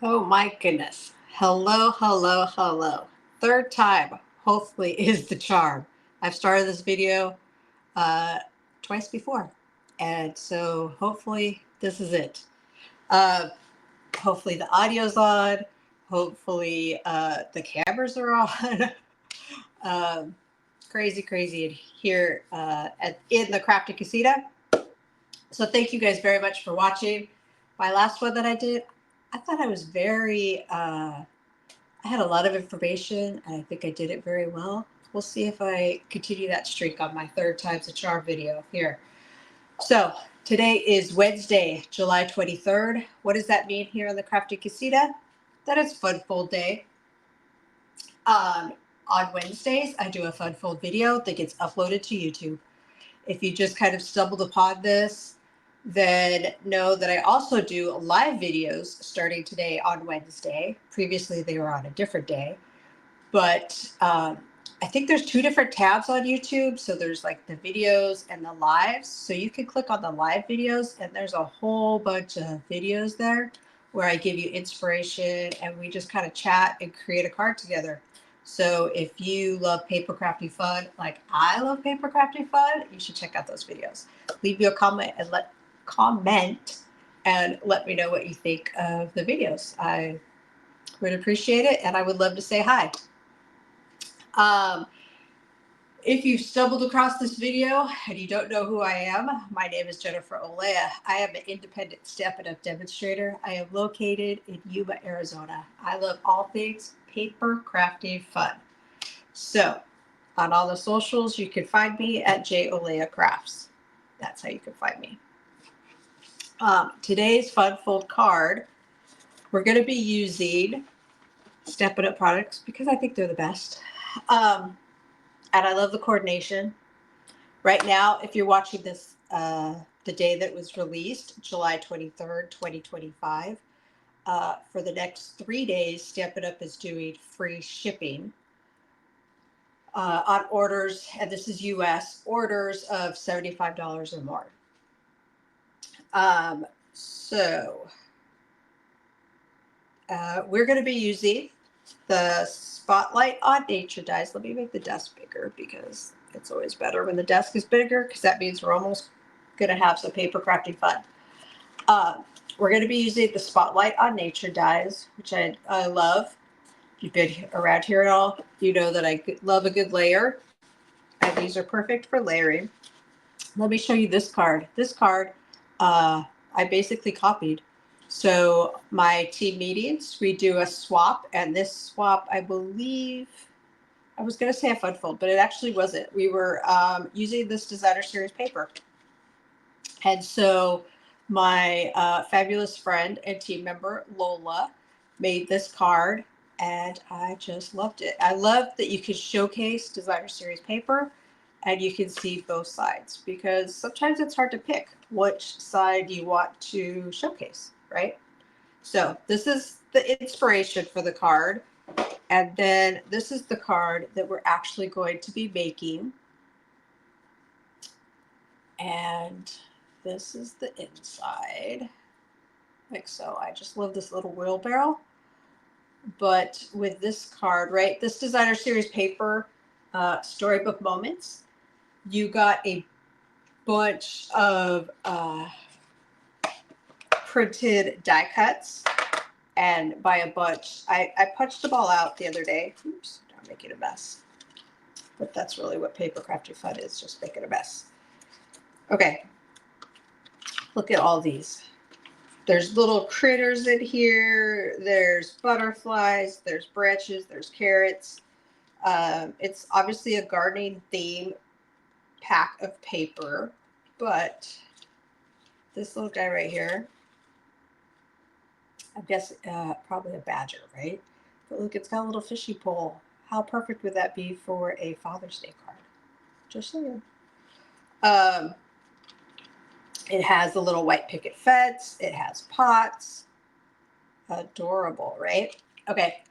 Oh my goodness. Hello, hello, hello. Third time, hopefully, is the charm. I've started this video uh, twice before. And so hopefully this is it. Uh, Hopefully the audio's on. Hopefully the cameras are on. um, Crazy, crazy in here in the Crafty Casita. So thank you guys very much for watching. My last one that I did, I thought I was I had a lot of information, and I think I did it very well. We'll see if I continue that streak on my third time's a charm video here. So today is Wednesday, July 23rd. What does that mean here on the Crafty Casita? That it's Fun Fold Day. On Wednesdays, I do a Fun Fold video that gets uploaded to YouTube. If you just kind of stumbled upon this, then know that I also do live videos starting today on Wednesday. Previously, they were on a different day. But I think there's two different tabs on YouTube. So there's like the videos and the lives. So you can click on the live videos, and there's a whole bunch of videos there where I give you inspiration and we just kind of chat and create a card together. So if you love paper crafting fun, like I love paper crafting fun, you should check out those videos. Leave me a comment and let me know what you think of the videos. I would appreciate it, and I would love to say hi. If you've stumbled across this video and you don't know who I am, my name is Jennifer Olea. I am an independent Stampin' Up demonstrator. I am located in Yuma, Arizona. I love all things paper crafting fun. So on all the socials, you can find me at Olea Crafts. That's how you can find me. Today's Fun Fold card, we're going to be using Stampin' Up products because I think they're the best. And I love the coordination. Right now, if you're watching this the day that was released, July 23rd, 2025, for the next 3 days, Stampin' Up is doing free shipping on orders, and this is US, orders of $75 or more. We're going to be using the Spotlight on Nature dies. Let me make the desk bigger because it's always better when the desk is bigger, because that means we're almost going to have some paper crafting fun. We're going to be using the Spotlight on Nature dies, which I love. If you've been around here at all, you know that I love a good layer, and these are perfect for layering. Let me show you this card. This card I basically copied. So my team meetings, we do a swap, and this swap, I believe, I was going to say a Fun Fold, but it actually wasn't. We were using this designer series paper. And so my fabulous friend and team member, Lola, made this card, and I just loved it. I love that you can showcase designer series paper and you can see both sides, because sometimes it's hard to pick which side you want to showcase, right? So this is the inspiration for the card. And then this is the card that we're actually going to be making. And this is the inside, like so. I just love this little wheelbarrow. But with this card, right, this designer series paper, Storybook Moments, you got a bunch of printed die cuts. And by a bunch, I punched them all out the other day. Oops, I'm making a mess. But that's really what paper crafting fun is, just making a mess. Okay, look at all these. There's little critters in here. There's butterflies. There's branches. There's carrots. It's obviously a gardening theme pack of paper, but this little guy right here, I guess probably a badger, right? But look, it's got a little fishy pole. How perfect would that be for a Father's Day card? Just saying. It has the little white picket fence. It has pots. Adorable, right? Okay.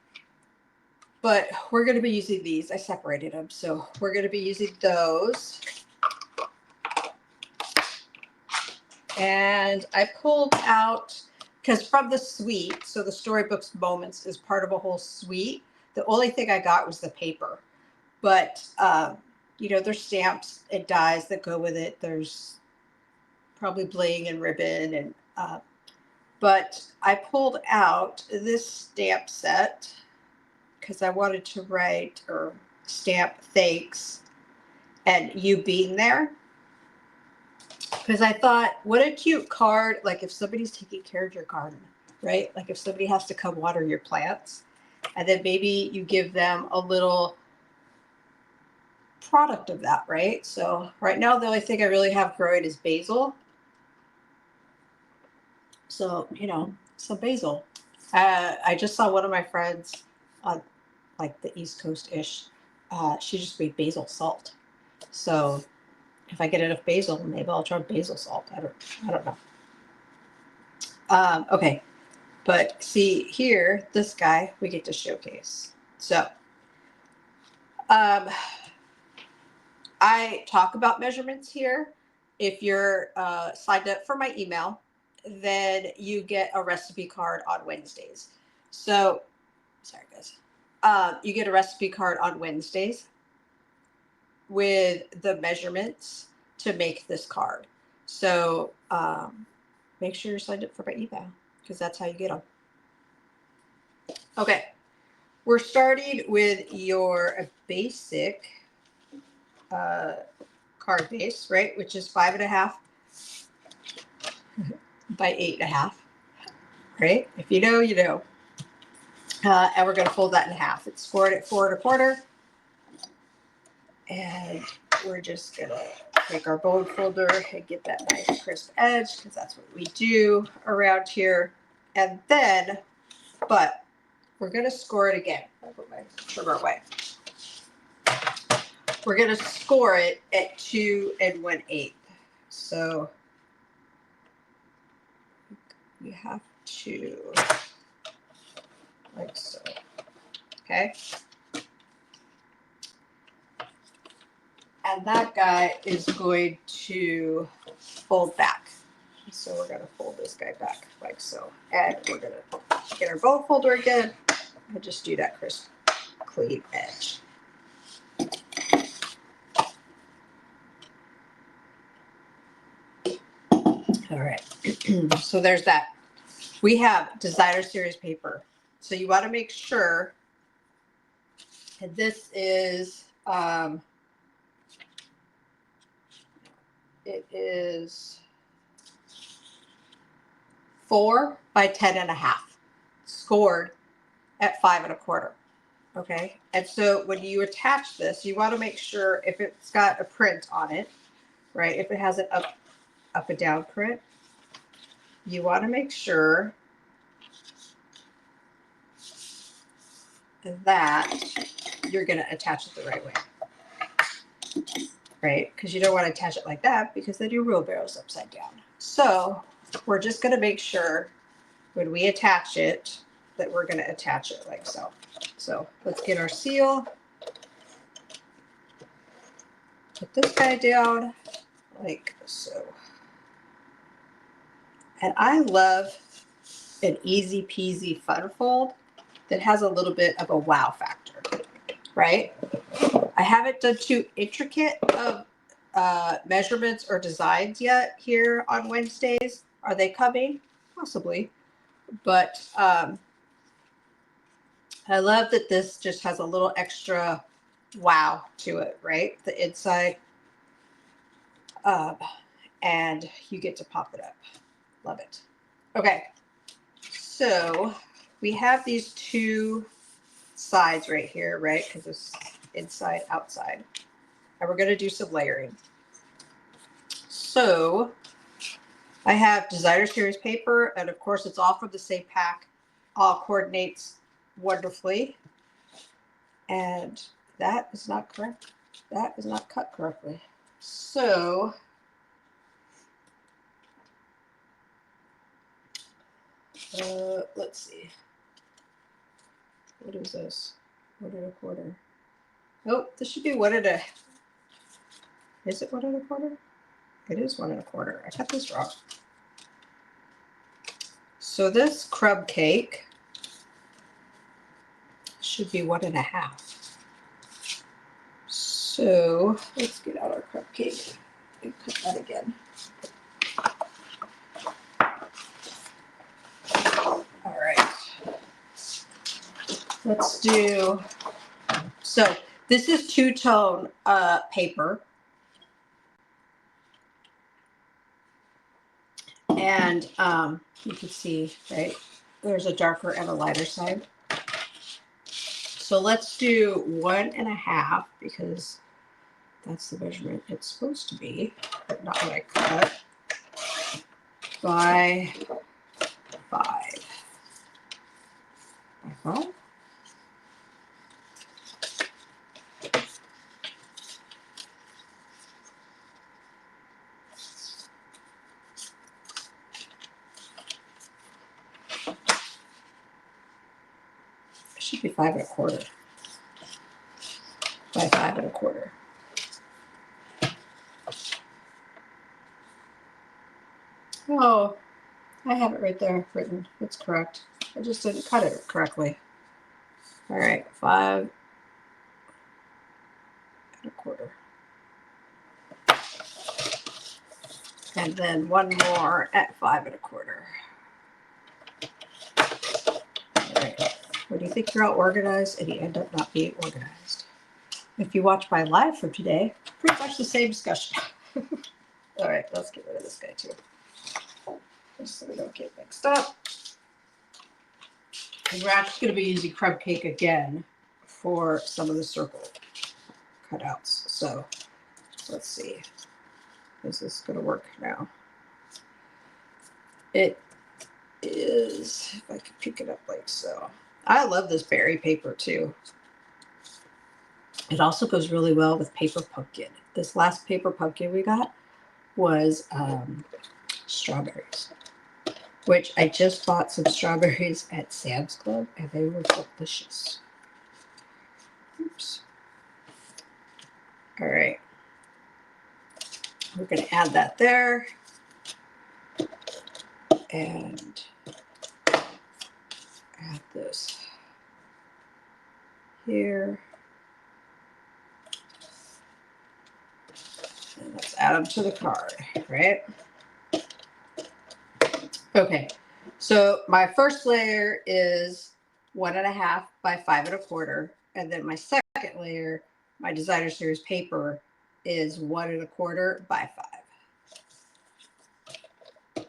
But we're going to be using these. I separated them. So we're going to be using those. And I pulled out because from the suite, so the Storybooks Moments is part of a whole suite. The only thing I got was the paper, but you know, there's stamps and dies that go with it. There's probably bling and ribbon, and but I pulled out this stamp set because I wanted to write or stamp thanks and you being there. Because I thought, what a cute card, like if somebody's taking care of your garden, right? Like if somebody has to come water your plants, and then maybe you give them a little product of that, right? So right now, the only thing I really have growing is basil. So, you know, some basil. I just saw one of my friends on like the East Coast-ish. She just made basil salt. So if I get enough basil, maybe I'll try basil salt. I don't know. Okay, but see here, this guy we get to showcase. So I talk about measurements here. If you're signed up for my email, then you get a recipe card on Wednesdays. So, sorry guys, you get a recipe card on Wednesdays with the measurements to make this card. So make sure you're signed up for my email because that's how you get them. Okay, we're starting with your basic card base, right? Which is 5.5 by 8.5, right? If you know, you know. And we're going to fold that in half. It's scored at 4 1/4. And we're just going to take our bone folder and get that nice crisp edge because that's what we do around here. And then, but we're going to score it again. I'll put my trimmer away. We're going to score it at 2 1/8. So we have to, like so. Okay. And that guy is going to fold back. So we're going to fold this guy back like so. And we're going to get our bone folder again and just do that crisp, clean edge. All right. So there's that. We have designer series paper. So you want to make sure, and this is, it is 4 by 10.5, scored at 5 1/4. Okay. And so when you attach this, you want to make sure if it's got a print on it, right? If it has an up and down print, you want to make sure that you're going to attach it the right way, right? Because you don't want to attach it like that because then your wheelbarrow's upside down. So we're just going to make sure when we attach it that we're going to attach it like so. So let's get our seal. Put this guy down like so. And I love an easy peasy fun fold that has a little bit of a wow factor, right? I haven't done too intricate of measurements or designs yet here on Wednesdays. Are they coming? Possibly. But I love that this just has a little extra wow to it, right? The inside. And you get to pop it up. Love it. Okay. So we have these two sides right here, right? Because it's inside, outside. And we're going to do some layering. So I have designer series paper, and of course it's all from the same pack. All coordinates wonderfully. And that is not correct. That is not cut correctly. So let's see. What is this? 1 1/4. Oh, this should be 1 1/4. Is it 1 1/4? It is 1 1/4. I got this wrong. So this crumb cake should be 1.5. So let's get out our crumb cake and cut that again. All right. Let's do, so this is two-tone paper. And you can see, right, there's a darker and a lighter side. So let's do 1.5 because that's the measurement it's supposed to be, but not what I cut, by 5. By 5? It should be 5.25. By 5.25. Oh, I have it right there written. It's correct. I just didn't cut it correctly. All right, 5.25. And then one more at 5.25. All right. When you think you're all organized and you end up not being organized. If you watch my live from today, pretty much the same discussion. All right, let's get rid of this guy too, just so we don't get mixed up. And we're actually going to be using crumb cake again for some of the circle cutouts. So let's see. Is this going to work now? It is, if I can pick it up like so. I love this berry paper too. It also goes really well with paper pumpkin. This last paper pumpkin we got was strawberries, which I just bought some strawberries at Sam's Club and they were delicious. Oops. All right. We're going to add that there. And add this here. And let's add them to the card, right? Okay, so my first layer is 1.5 by 5.25. And then my second layer, my designer series paper, is 1.25 by 5.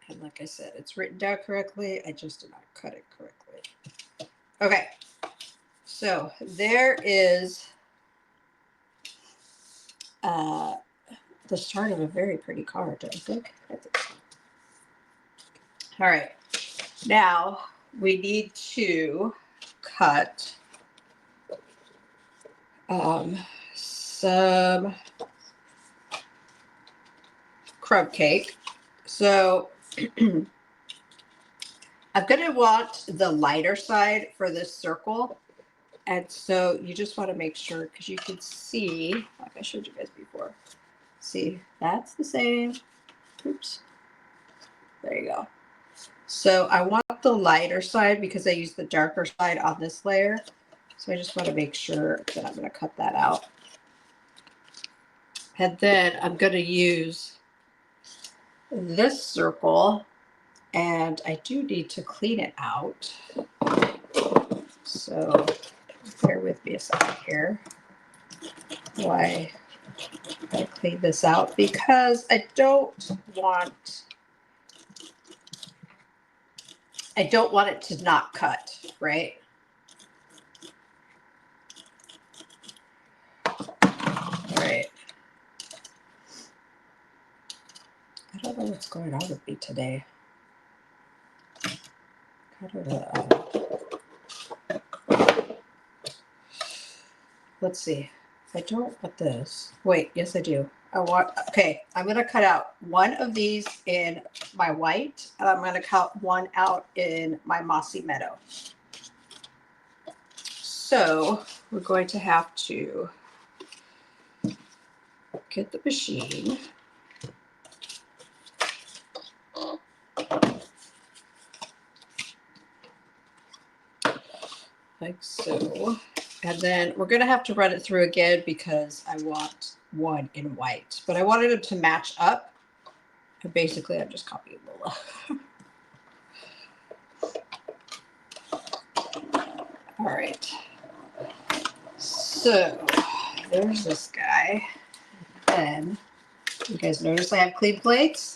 And like I said, it's written down correctly. I just did not cut it correctly. Okay, so there is the start of a very pretty card, don't you think? I think so. All right, now we need to cut some crumb cake. So I'm going to want the lighter side for this circle. And so you just want to make sure, because you can see, like I showed you guys before, see, that's the same. Oops. There you go. So I want the lighter side because I use the darker side on this layer. So I just want to make sure that I'm going to cut that out. And then I'm going to use this circle, and I do need to clean it out. So bear with me a second here while I clean this out, because I don't want it to not cut, right? All right. I don't know what's going on with me today. Let's see. I don't want this. Wait, yes I do. Okay, I'm going to cut out one of these in my white, and I'm going to cut one out in my mossy meadow. So we're going to have to get the machine. like so. And then we're going to have to run it through again because I want one in white. But I wanted them to match up. And basically, I'm just copying Lola. All right. So there's this guy. Then you guys notice I have clean plates?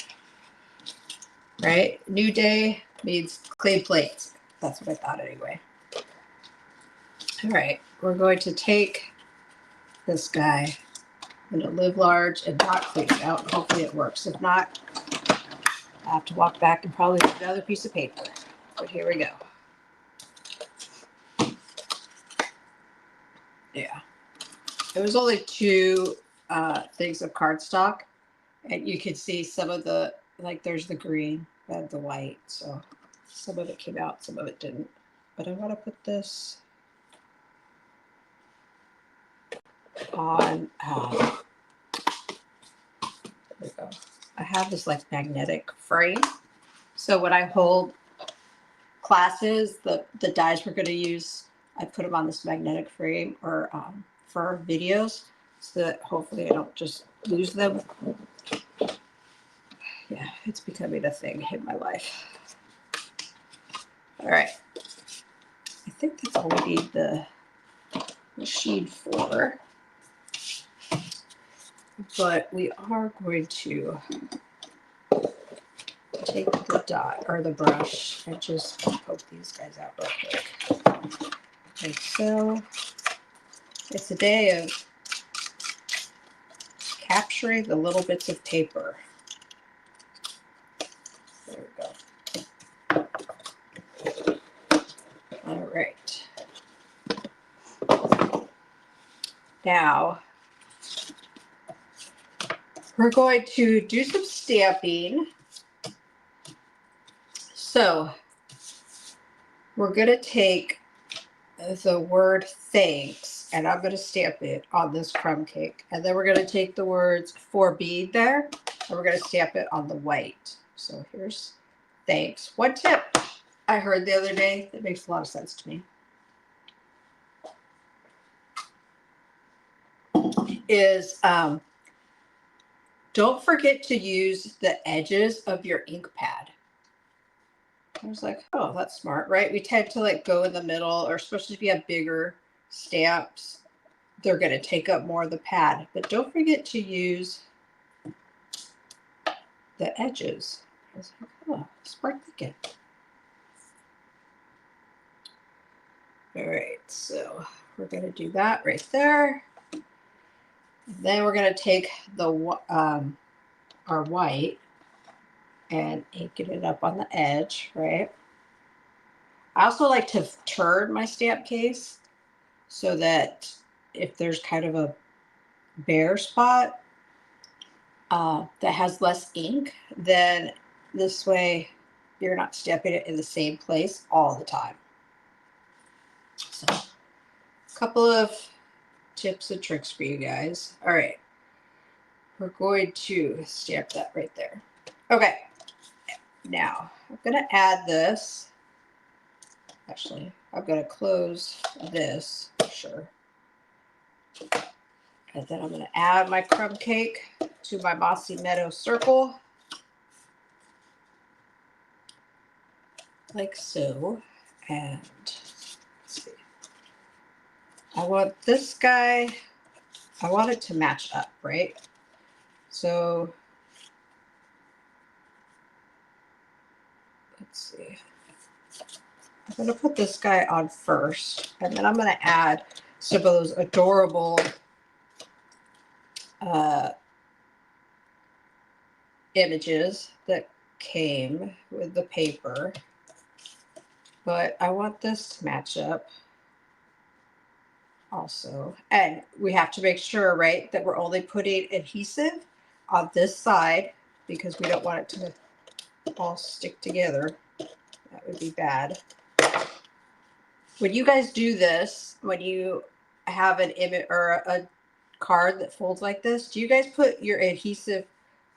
Right? New day means clean plates. That's what I thought anyway. All right. We're going to take this guy. I'm going to live large and not clean it out. Hopefully it works. If not, I have to walk back and probably get another piece of paper. But here we go. Yeah. It was only two things of cardstock. And you could see some of the, like there's the green and the white. So some of it came out, some of it didn't. But I want to put this on, there we go. I have this like magnetic frame. So when I hold classes, the dies we're going to use, I put them on this magnetic frame or for videos so that hopefully I don't just lose them. Yeah, it's becoming a thing in my life. All right. I think that's all we need the machine for. But we are going to take the dot or the brush and just poke these guys out real quick. Like so. It's a day of capturing the little bits of paper. There we go. All right. Now, we're going to do some stamping. So, we're going to take the word thanks, and I'm going to stamp it on this crumb cake. And then we're going to take the words for being there, and we're going to stamp it on the white. So here's thanks. One tip I heard the other day that makes a lot of sense to me is don't forget to use the edges of your ink pad. I was like, oh, that's smart, right? We tend to like go in the middle, or especially if you have bigger stamps, they're going to take up more of the pad. But don't forget to use the edges. I was like, oh, smart thinking. All right, so we're going to do that right there. Then we're going to take the our white and ink it up on the edge, right? I also like to turn my stamp case so that if there's kind of a bare spot that has less ink, then this way you're not stamping it in the same place all the time. So, a couple of tips and tricks for you guys. All right. We're going to stamp that right there. Okay. Now, I'm going to add this. Actually, I'm going to close this. Sure. And then I'm going to add my crumb cake to my Mossy Meadow circle. Like so. And let's see. I want this guy, I want it to match up, right? So let's see. I'm going to put this guy on first, and then I'm going to add some of those adorable images that came with the paper. But I want this to match up also. And we have to make sure, right, that we're only putting adhesive on this side because we don't want it to all stick together. That would be bad. When you guys do this, when you have an image or a card that folds like this, do you guys put your adhesive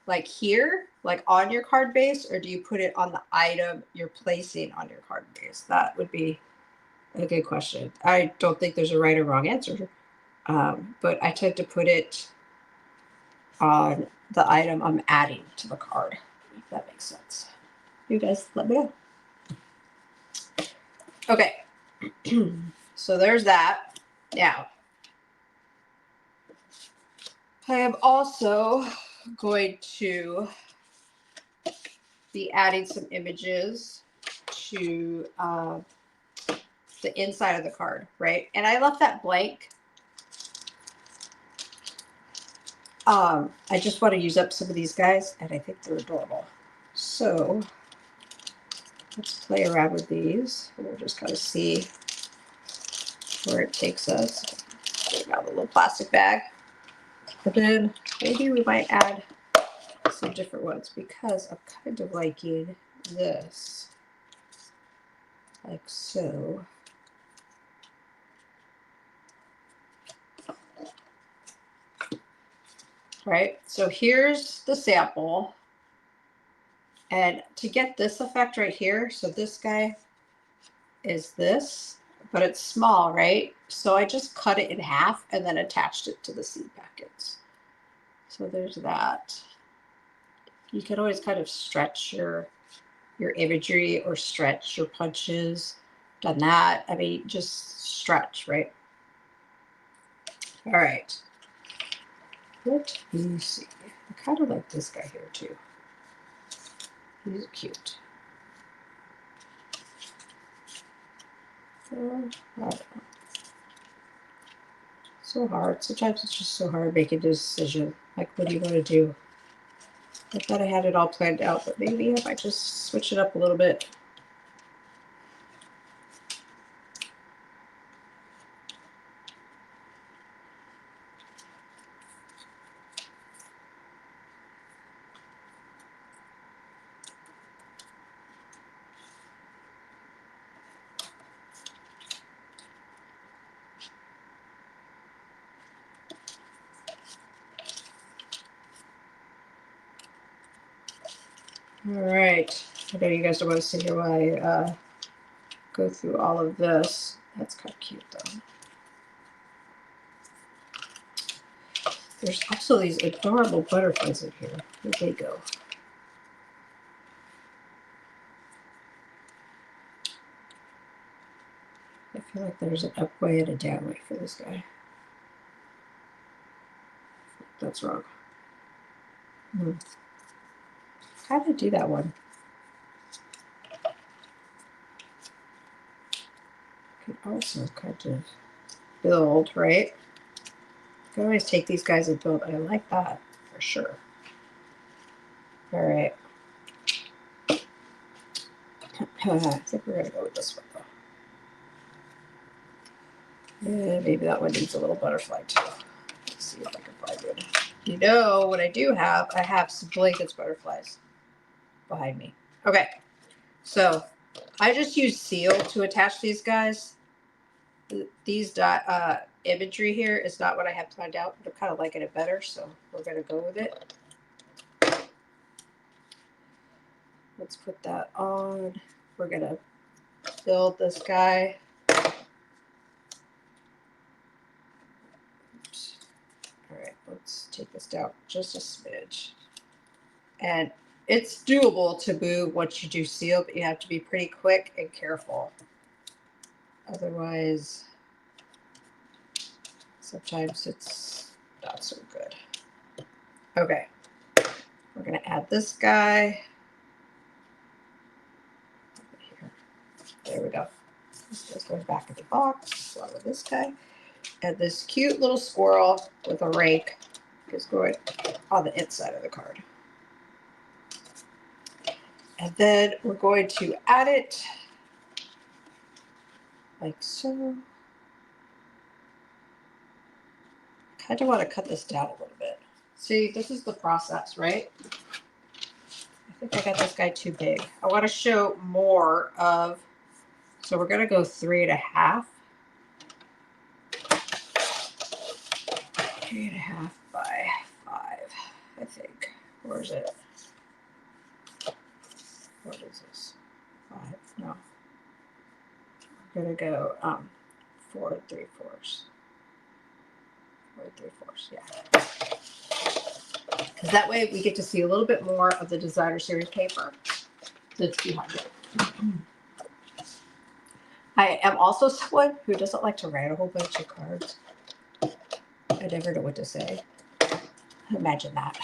like here, like on your card base, or do you put it on the item you're placing on your card base? That would be a good question. I don't think there's a right or wrong answer, but I tend to put it on the item I'm adding to the card, if that makes sense. You guys let me know. Okay, so there's that. Now, I am also going to be adding some images to the inside of the card, right? And I left that blank. I just want to use up some of these guys, and I think they're adorable. So let's play around with these. We'll just kind of see where it takes us. Take out the little plastic bag. But then maybe we might add some different ones because I'm kind of liking this. Like so. Right? So here's the sample. And to get this effect right here, so this guy is this, but it's small, right? So I just cut it in half and then attached it to the seed packets. So there's that. You can always kind of stretch your imagery or stretch your punches. Done that. I mean, just stretch, right? All right. Let me see. I kind of like this guy here too. He's cute. So hard. Sometimes it's just so hard making a decision. Like, what do you want to do? I thought I had it all planned out, but maybe I might just switch it up a little bit. All right. I know you guys don't want to sit here while I go through all of this. That's kind of cute, though. There's also these adorable butterflies in here. Where'd they go? I feel like there's an up way and a down way for this guy. That's wrong. How did I do that one? Could also kind of build, right? You can always take these guys and build. I like that for sure. All right. I think we're going to go with this one, though. Yeah, maybe that one needs a little butterfly, too. Let's see if I can find it. You know what I do have? I have some blankets butterflies behind me. Okay. So I just use seal to attach these guys. These imagery here is not what I have planned out, but I'm kind of liking it better, so we're going to go with it. Let's put that on. We're going to build this guy. Oops. All right, let's take this down just a smidge. And it's doable to move once you do seal, but you have to be pretty quick and careful. Otherwise, sometimes it's not so good. Okay, we're going to add this guy. Here. There we go. This goes going back in the box, along with this guy. And this cute little squirrel with a rake is going on the inside of the card. And then we're going to add it like so. Kind of want to cut this down a little bit. See, this is the process, right? I think I got this guy too big. I want to show more of, so we're going to go 3.5. 3.5 by 5, I think. Where is it? What is this? 5? No. I'm gonna go 4 3/4. 4 3/4, yeah. Because that way we get to see a little bit more of the designer series paper that's behind it. I am also someone who doesn't like to write a whole bunch of cards. I never know what to say. Imagine that.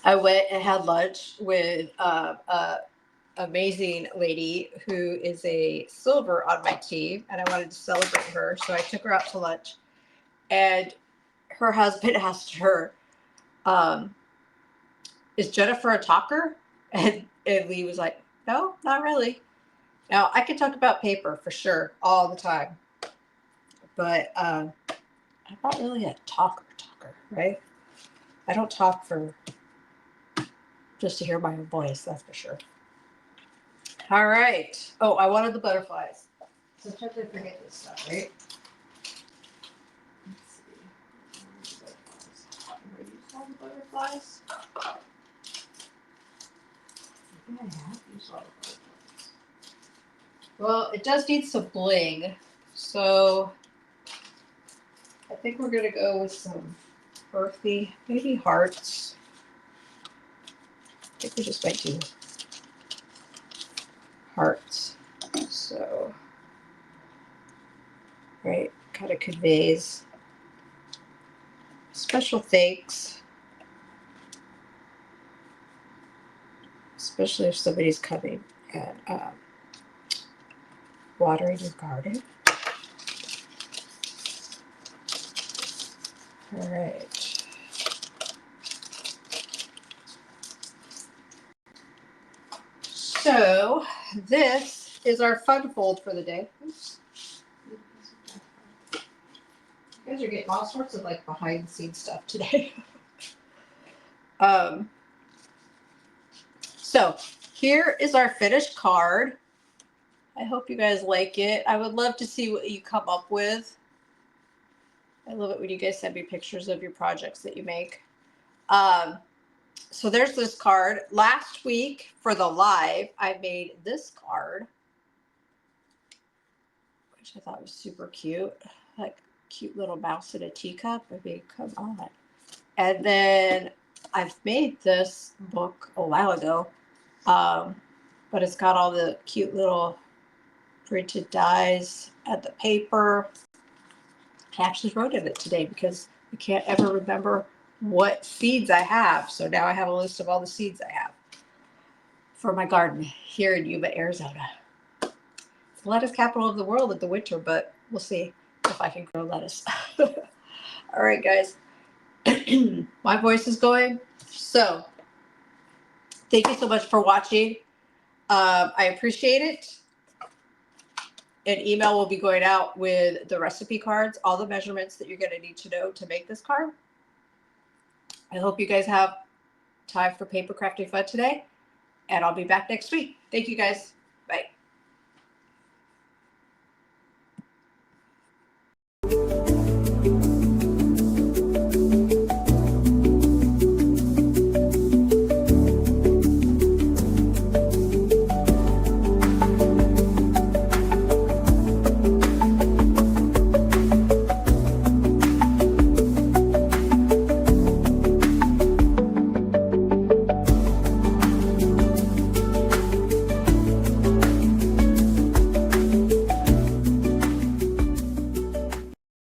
I went and had lunch with a amazing lady who is a silver on my team, and I wanted to celebrate her, so I took her out to lunch. And her husband asked her, "Is Jennifer a talker?" And Lee was like, "No, not really." Now I can talk about paper for sure all the time, but I'm not really a talker, right? I don't talk for just to hear my own voice, that's for sure. All right. Oh, I wanted the butterflies. Sometimes I forget this stuff, right? Let's see. Where do you saw the butterflies? I think I have used all the butterflies. Well, it does need some bling, so I think we're gonna go with some earthy, maybe hearts. I think we just might do hearts. So, right, kind of conveys special thanks, especially if somebody's coming and watering your garden. All right. So this is our fun fold for the day. Oops. You guys are getting all sorts of like behind the scenes stuff today. So here is our finished card. I hope you guys like it. I would love to see what you come up with. I love it when you guys send me pictures of your projects that you make. So there's this card. Last week for the live, I made this card, which I thought was super cute. Like cute little mouse in a teacup. I mean, come on. And then I've made this book a while ago, but it's got all the cute little printed dies and the paper. I actually wrote in it today because I can't ever remember what seeds I have. So now I have a list of all the seeds I have for my garden here in Yuma, Arizona. It's the lettuce capital of the world in the winter, but we'll see if I can grow lettuce. All right, guys. My voice is going. So thank you so much for watching. I appreciate it. An email will be going out with the recipe cards, all the measurements that you're going to need to know to make this card. I hope you guys have time for paper crafting fun today, and I'll be back next week. Thank you, guys.